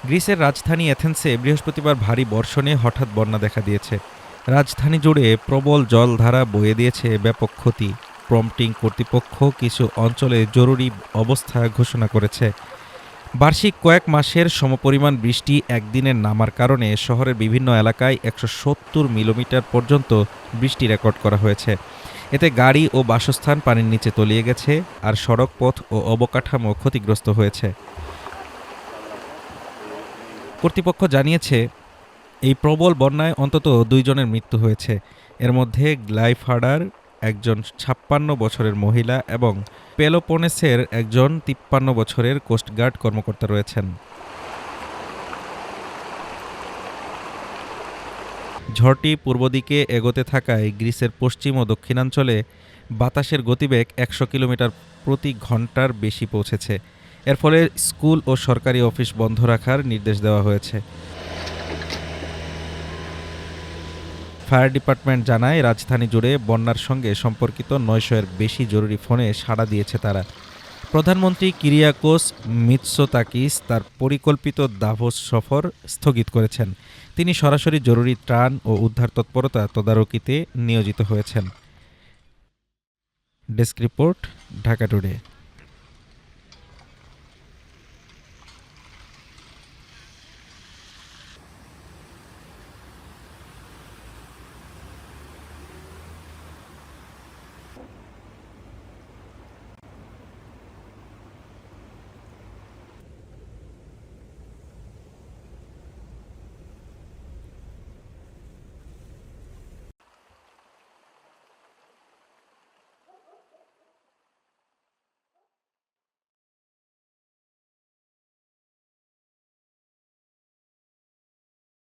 গ্রিসের রাজধানী এথেন্সে বৃহস্পতিবার ভারী বর্ষণে হঠাৎ বন্যা দেখা দিয়েছে। রাজধানী জুড়ে প্রবল জলধারা বয়ে দিয়েছে ব্যাপক ক্ষতি। প্রম্পটিং কর্তৃপক্ষ কিছু অঞ্চলে জরুরি অবস্থা ঘোষণা করেছে। বার্ষিক কয়েক মাসের সমপরিমাণ বৃষ্টি একদিনের নামার কারণে শহরের বিভিন্ন এলাকায় ১৭০ মিলিমিটার পর্যন্ত বৃষ্টি রেকর্ড করা হয়েছে। এতে গাড়ি ও বাসস্থান পানির নিচে তলিয়ে গেছে, আর সড়কপথ ও অবকাঠামো ক্ষতিগ্রস্ত হয়েছে। কর্তৃপক্ষ জানিয়েছে, এই প্রবল বন্যায় অন্তত ২ জনের মৃত্যু হয়েছে। এর মধ্যে গ্লাইফাডার একজন ৫৬ বছরের মহিলা এবং পেলোপনেসের একজন ৫৩ বছরের কোস্টগার্ড কর্মকর্তা রয়েছেন। ঝড়টি পূর্ব দিকে এগোতে থাকায় গ্রিসের পশ্চিম ও দক্ষিণাঞ্চলে বাতাসের গতিবেগ ১০০ কিলোমিটার প্রতি ঘন্টার বেশি পৌঁছেছে। এর ফলে স্কুল ও সরকারি অফিস বন্ধ রাখার নির্দেশ দেওয়া হয়েছে। ফায়ার ডিপার্টমেন্ট জানায়, রাজধানী জুড়ে বন্যার সঙ্গে সম্পর্কিত ৯০০-এর বেশি জরুরি ফোনে সাড়া দিয়েছে তারা। প্রধানমন্ত্রী কিরিয়াকোস মিৎসোতাকিস তার পরিকল্পিত দাভোস সফর স্থগিত করেছেন। তিনি সরাসরি জরুরি ত্রাণ ও উদ্ধার তৎপরতা তদারকিতে নিয়োজিত হয়েছেন। Desk report, Dhaka today.